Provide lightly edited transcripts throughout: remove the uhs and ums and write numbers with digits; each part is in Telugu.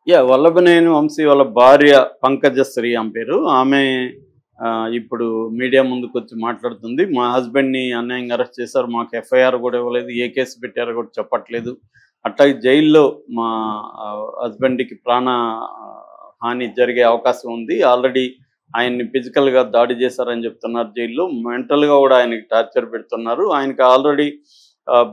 వల్లభనేని వంశీ వాళ్ళ భార్య పంకజశ్రీ ఆమె పేరు. ఆమె ఇప్పుడు మీడియా ముందుకొచ్చి మాట్లాడుతుంది. మా హస్బెండ్‌ని అన్యాయంగా అరెస్ట్ చేశారు. మాకు ఎఫ్ఐఆర్ కూడా ఇవ్వలేదు. ఏ కేసు పెట్టారో కూడా చెప్పట్లేదు. అట్లాగే జైల్లో మా హస్బెండ్‌కి ప్రాణ హాని జరిగే అవకాశం ఉంది. ఆల్రెడీ ఆయన్ని ఫిజికల్‌గా దాడి చేశారని చెప్తున్నారు జైల్లో. మెంటల్‌గా కూడా ఆయనకి టార్చర్ పెడుతున్నారు. ఆయనకి ఆల్రెడీ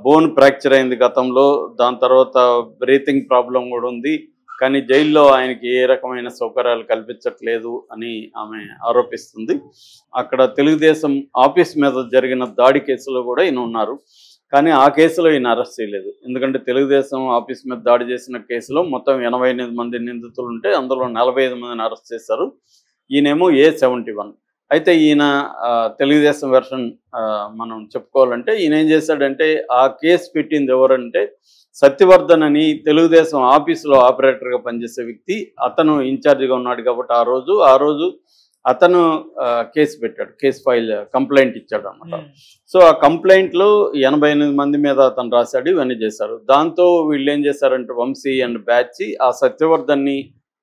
బోన్ ఫ్రాక్చర్ అయింది గతంలో. దాని తర్వాత బ్రీతింగ్ ప్రాబ్లమ్ కూడా ఉంది. కానీ జైల్లో ఆయనకి ఏ రకమైన సౌకర్యాలు కల్పించట్లేదు అని ఆమె ఆరోపిస్తుంది. అక్కడ తెలుగుదేశం ఆఫీస్ మీద జరిగిన దాడి కేసులో కూడా ఈయన ఉన్నారు. కానీ ఆ కేసులో ఈయన అరెస్ట్ చేయలేదు. ఎందుకంటే తెలుగుదేశం ఆఫీస్ మీద దాడి చేసిన కేసులో మొత్తం 88 మంది నిందితులు ఉంటే అందులో 45 మందిని అరెస్ట్ చేశారు. ఈయనేమో A71. అయితే ఈయన తెలుగుదేశం వెర్షన్ మనం చెప్పుకోవాలంటే ఈయన ఏం చేశాడంటే ఆ కేసు పెట్టింది ఎవరంటే సత్యవర్ధన్ అని తెలుగుదేశం ఆఫీసులో ఆపరేటర్గా పనిచేసే వ్యక్తి. అతను ఇన్ఛార్జిగా ఉన్నాడు కాబట్టి ఆ రోజు అతను కేసు పెట్టాడు. కేసు ఫైల్ కంప్లైంట్ ఇచ్చాడు అన్నమాట. సో ఆ కంప్లైంట్లో 88 మంది మీద అతను రాశాడు. ఇవన్నీ చేశారు. దాంతో వీళ్ళు ఏం చేశారంటే వంశీ అండ్ బ్యాచ్ ఆ సత్యవర్ధన్ని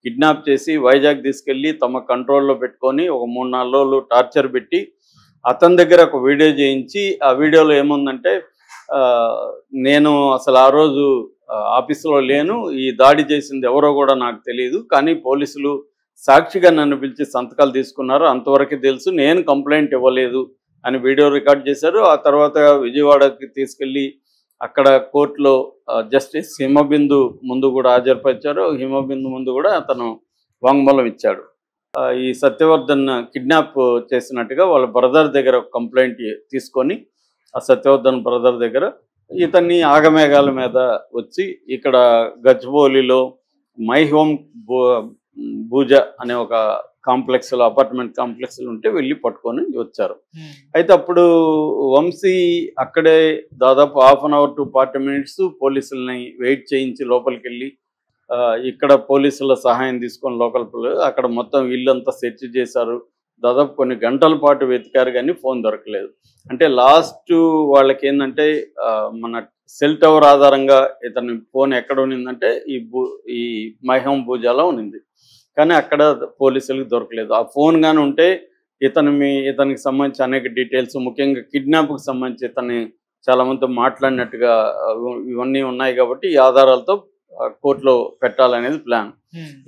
కిడ్నాప్ చేసి వైజాగ్ తీసుకెళ్ళి తమ కంట్రోల్లో పెట్టుకొని ఒక 3-4 రోజులు టార్చర్ పెట్టి అతని దగ్గర ఒక వీడియో చేయించి ఆ వీడియోలో ఏముందంటే నేను అసలు ఆ రోజు ఆఫీసులో లేను, ఈ దాడి చేసింది ఎవరో కూడా నాకు తెలియదు, కానీ పోలీసులు సాక్షిగా నన్ను పిలిచి సంతకాలు తీసుకున్నారు, అంతవరకు తెలుసు, నేను కంప్లైంట్ ఇవ్వలేదు అని వీడియో రికార్డ్ చేశారు. ఆ తర్వాత విజయవాడకి తీసుకెళ్ళి అక్కడ కోర్టులో జస్టిస్ హిమబిందు ముందు కూడా హాజరుపరిచారు. హిమబిందు ముందు కూడా అతను వాంగ్మూలం ఇచ్చాడు. ఈ సత్యవర్ధన్ కిడ్నాప్ చేసినట్టుగా వాళ్ళ బ్రదర్ దగ్గర కంప్లైంట్ తీసుకొని ఆ సత్యవర్ధన్ బ్రదర్ దగ్గర ఇతన్ని ఆగమేఘాల మీద వచ్చి ఇక్కడ గచ్చిబౌలిలో మై హోమ్ భూజ అనే ఒక కాంప్లెక్స్లో అపార్ట్మెంట్ కాంప్లెక్స్లో ఉంటే వెళ్ళి పట్టుకొని వచ్చారు. అయితే అప్పుడు వంశీ అక్కడే దాదాపు 1/2 అవర్ to 40 minutes పోలీసుల్ని వెయిట్ చేయించి లోపలికి వెళ్ళి ఇక్కడ పోలీసుల సహాయం తీసుకొని లోపల అక్కడ మొత్తం ఇల్లంతా సెర్చ్ చేశారు. దాదాపు కొన్ని గంటల పాటు వెతికారు కానీ ఫోన్ దొరకలేదు. అంటే లాస్ట్ వాళ్ళకి ఏంటంటే మన సెల్ టవర్ ఆధారంగా ఇతని ఫోన్ ఎక్కడ ఉన్నిందంటే ఈ మై హోమ్ భూజాలో ఉన్నింది. కానీ అక్కడ పోలీసులకు దొరకలేదు. ఆ ఫోన్ కానీ ఉంటే ఇతనికి సంబంధించి అనేక డీటెయిల్స్, ముఖ్యంగా కిడ్నాప్కి సంబంధించి ఇతన్ని చాలామందితో మాట్లాడినట్టుగా ఇవన్నీ ఉన్నాయి కాబట్టి ఈ ఆధారాలతో కోర్టులో పెట్టాలనేది ప్లాన్.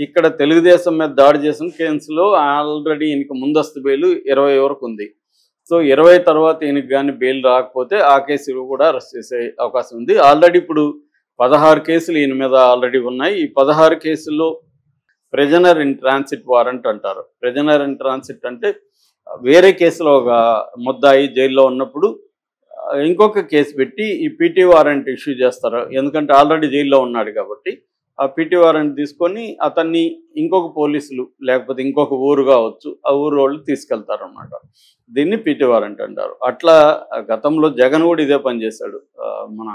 ఇక్కడ తెలుగుదేశం మీద దాడి చేసిన కేసులో ఆల్రెడీ ఈయనకి ముందస్తు బెయిల్ 20 వరకు ఉంది. సో 20 తర్వాత ఈయనకి కానీ బెయిల్ రాకపోతే ఆ కేసులు కూడా అరెస్ట్ చేసే అవకాశం ఉంది. ఆల్రెడీ ఇప్పుడు 16 కేసులు ఈయన మీద ఆల్రెడీ ఉన్నాయి. ఈ 16 కేసుల్లో ప్రిజనర్ ఇన్ ట్రాన్సిట్ వారెంట్ అంటారు. ప్రిజనర్ ఇన్ ట్రాన్సిట్ అంటే వేరే కేసులో ఒక ముద్దాయి జైల్లో ఉన్నప్పుడు ఇంకొక కేసు పెట్టి ఈ పీటీ వారెంట్ ఇష్యూ చేస్తారు. ఎందుకంటే ఆల్రెడీ జైల్లో ఉన్నాడు కాబట్టి ఆ పీటీ వారెంట్ తీసుకొని అతన్ని ఇంకొక పోలీసులు లేకపోతే ఇంకొక ఊరు కావచ్చు, ఆ ఊరు వాళ్ళు తీసుకెళ్తారు అన్నమాట. దీన్ని పీటీ వారెంట్ అంటారు. అట్లా గతంలో జగన్ కూడా ఇదే పని చేశాడు. మన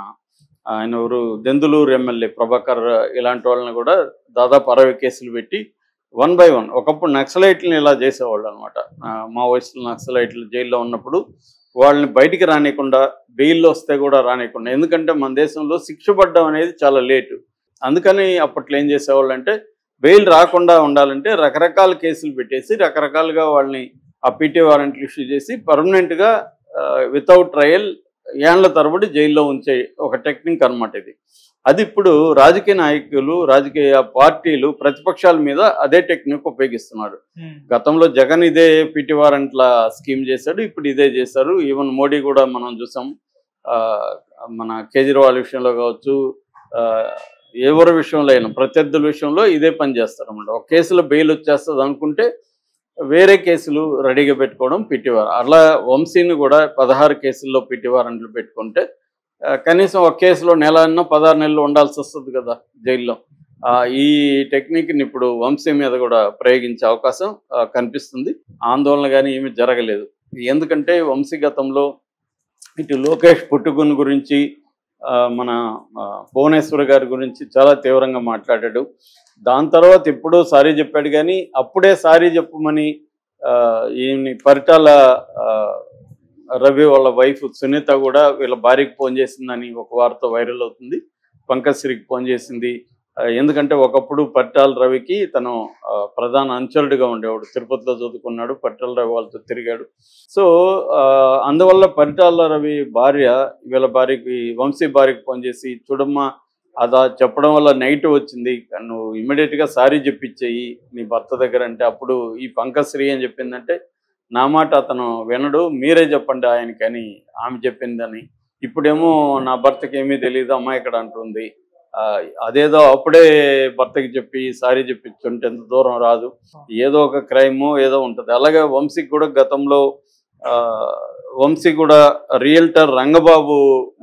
ఆయన ఊరు దెందులూరు ఎమ్మెల్యే ప్రభాకర్ ఇలాంటి వాళ్ళని కూడా దాదాపు 60 కేసులు పెట్టి 1 by 1 ఒకప్పుడు నక్సలైట్లను ఇలా చేసేవాళ్ళు అనమాట. మావోయిస్టులు నక్సలైట్లు జైల్లో ఉన్నప్పుడు వాళ్ళని బయటికి రానియకుండా, బెయిల్లో వస్తే కూడా రానియకుండా, ఎందుకంటే మన దేశంలో శిక్ష పడడం అనేది చాలా లేటు. అందుకని అప్పట్లో ఏం చేసేవాళ్ళు అంటే బెయిల్ రాకుండా ఉండాలంటే రకరకాల కేసులు పెట్టేసి రకరకాలుగా వాళ్ళని ఆ పీటీ వారెంట్లు ఇష్యూ చేసి పర్మనెంట్గా వితౌట్ ట్రయల్ ఏళ్ల తరబడి జైల్లో ఉంచే ఒక టెక్నిక్ అనమాట ఇది. అది ఇప్పుడు రాజకీయ నాయకులు, రాజకీయ పార్టీలు, ప్రతిపక్షాల మీద అదే టెక్నిక్ ఉపయోగిస్తున్నారు. గతంలో జగన్ ఇదే పీటీ వారెంట్ల స్కీమ్ చేశాడు, ఇప్పుడు ఇదే చేశారు. ఈవెన్ మోడీ కూడా మనం చూసాం. మన కేజ్రీవాల్ విషయంలో కావచ్చు, ఎవరి విషయంలో అయినా ప్రత్యర్థుల విషయంలో ఇదే పని చేస్తారు అన్నమాట. ఒక కేసులో బెయిల్ వచ్చేస్తుంది అనుకుంటే వేరే కేసులు రెడీగా పెట్టుకోవడం పీటీ వారెంట్. అలా వంశీని కూడా 16 కేసుల్లో పీటీ వారెంట్లు పెట్టుకుంటే కనీసం ఒక కేసులో నెలన్నా 16 నెలలు ఉండాల్సి వస్తుంది కదా జైల్లో. ఈ టెక్నిక్ని ఇప్పుడు వంశీ మీద కూడా ప్రయోగించే అవకాశం కనిపిస్తుంది. ఆందోళన కానీ ఏమీ జరగలేదు. ఎందుకంటే వంశీ గతంలో ఇటు లోకేష్ పుట్టుగుని గురించి, మన భువనేశ్వర్ గారి గురించి చాలా తీవ్రంగా మాట్లాడాడు. దాని తర్వాత ఎప్పుడో సారీ చెప్పాడు కానీ అప్పుడే సారీ చెప్పమని ఈయన్ని పరిటాల రవి వాళ్ళ వైఫ్ సునీత కూడా వీళ్ళ భార్యకి ఫోన్ చేసిందని ఒక వార్త వైరల్ అవుతుంది. పంకజ్ శ్రీకి ఫోన్ చేసింది, ఎందుకంటే ఒకప్పుడు పరిటాల రవికి తను ప్రధాన అనుచరుడిగా ఉండేవాడు. తిరుపతిలో చదువుకున్నాడు. పరిటాల రవి వాళ్ళతో తిరిగాడు. సో, అందువల్ల పరిటాల రవి భార్య వీళ్ళ భార్యకి, వంశీ భార్యకి ఫోన్ చేసి, చూడమ్మా అదా చెప్పడం వల్ల నెగెటివ్ వచ్చింది. నువ్వు ఇమ్మీడియేట్‌గా సారీ జెప్పిచ్చేయి నీ భర్త దగ్గర అంటే, అప్పుడు ఈ పంకశ్రీ ఏం చెప్పిందంటే, నా మాట అతను వినడు. మీరే చెప్పండి ఆయనకని ఆమె చెప్పిందని. ఇప్పుడేమో నా భర్తకి ఏమీ తెలీదు అమ్మాయిక్కడ అంటుంది. అదేదో అప్పుడే భర్తకి చెప్పి సారీ చెప్పించుంటే ఎంత దూరం రాదు. ఏదో ఒక క్రైమో ఏదో ఉంటది. అలాగే వంశీకి కూడా గతంలో ఆహ్, వంశీ కూడా రియల్టర్ రంగబాబు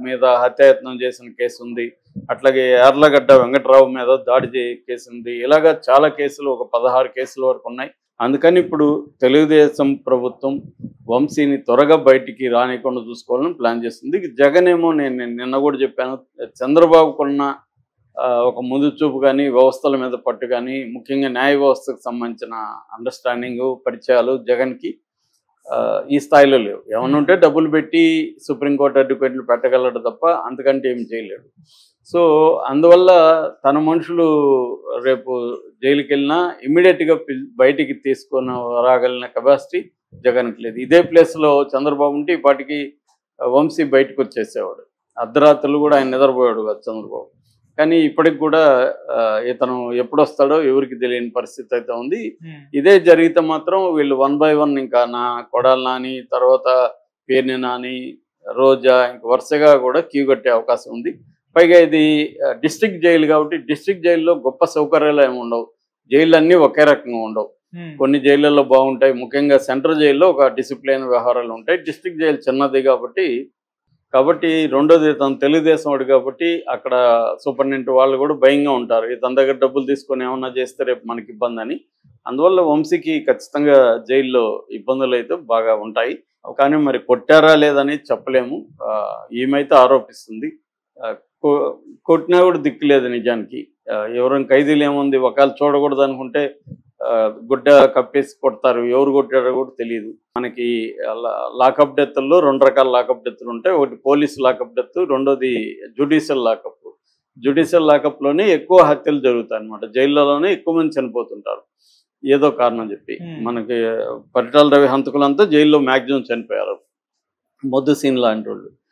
మీద హత్యాయత్నం చేసిన కేసు ఉంది. అట్లాగే యార్లగడ్డ వెంకట్రావు మీద దాడి కేసు ఉంది. ఇలాగా చాలా కేసులు, ఒక 16 కేసుల వరకు ఉన్నాయి. అందుకని ఇప్పుడు తెలుగుదేశం ప్రభుత్వం వంశీని త్వరగా బయటికి రానికుండా చూసుకోవాలని ప్లాన్ చేస్తుంది. జగన్ ఏమో నేను నిన్న కూడా చెప్పాను, చంద్రబాబుకున్న ఒక ముందు చూపు కానీ, వ్యవస్థల మీద పట్టు కానీ, ముఖ్యంగా న్యాయ వ్యవస్థకు సంబంధించిన అండర్‌స్టాండింగు, పరిచయాలు జగన్‌కి ఈ స్థాయిలో లేవు. ఏమన్నా ఉంటే డబ్బులు పెట్టి సుప్రీంకోర్టు అడ్వకేట్లు పెట్టగలడు తప్ప అంతకంటే ఏమి చేయలేడు. సో, అందువల్ల తన మనుషులు రేపు జైలుకెళ్ళినా ఇమ్మీడియేట్‌గా బయటికి తీసుకొని రాగలిగిన కెపాసిటీ జగన్‌కి లేదు. ఇదే ప్లేస్‌లో చంద్రబాబు ఉంటే ఈ పాటికి వంశీ బయటకొచ్చేసేవాడు. అర్ధరాత్రులు కూడా ఆయన నిద్రపోయాడు కాదు చంద్రబాబు. కానీ ఇప్పటికి కూడా ఇతను ఎప్పుడొస్తాడో ఎవరికి తెలియని పరిస్థితి అయితే ఉంది. ఇదే జరిగితే మాత్రం వీళ్ళు 1 బై 1 ఇంకా కొడాలి నాని, తర్వాత పేర్ని నాని, రోజా ఇంక వరుసగా కూడా క్యూ కట్టే అవకాశం ఉంది. పైగా ఇది డిస్ట్రిక్ట్ జైలు కాబట్టి డిస్ట్రిక్ట్ జైల్లో గొప్ప సౌకర్యాలు ఏమి ఉండవు. జైళ్ళన్నీ ఒకే రకంగా ఉండవు. కొన్ని జైళ్ళల్లో బాగుంటాయి. ముఖ్యంగా సెంట్రల్ జైల్లో ఒక డిసిప్లిన్ వ్యవహారాలు ఉంటాయి. డిస్ట్రిక్ట్ జైలు చిన్నది కాబట్టి రెండోది తను తెలుగుదేశం వాడు కాబట్టి అక్కడ సూపరింటెండెంట్ వాళ్ళు కూడా భయంగా ఉంటారు. ఇతని దగ్గర డబ్బులు తీసుకొని ఏమన్నా చేస్తే రేపు మనకి ఇబ్బందని. అందువల్ల వంశీకి ఖచ్చితంగా జైల్లో ఇబ్బందులు అయితే బాగా ఉంటాయి. కానీ మరి కొట్టారా లేదని చెప్పలేము. ఈమెయితే ఆరోపిస్తుంది. కొట్టినా కూడా దిక్కు లేదు నిజానికి. ఎవరైనా ఖైదీలు ఏముంది, ఒకవేళ చూడకూడదు అనుకుంటే గుడ్డ కప్పేసి కొడతారు. ఎవరు కొట్టారో కూడా తెలియదు. మనకి లాకప్ డెత్ల్లో 2 రకాల లాకప్ డెత్లు ఉంటాయి. ఒకటి పోలీస్ లాకప్ డెత్, రెండోది జ్యుడిషియల్ లాకప్. జ్యుడిషియల్ లాకప్లోనే ఎక్కువ హత్యలు జరుగుతాయి అన్నమాట. జైల్లోనే ఎక్కువ మంది చనిపోతుంటారు ఏదో కారణం చెప్పి. మనకి పరిటాల రవి హంతకులంతా జైల్లో మ్యాక్సిమం చనిపోయారు. మొద్దు సీన్ లాంటి వాళ్ళు.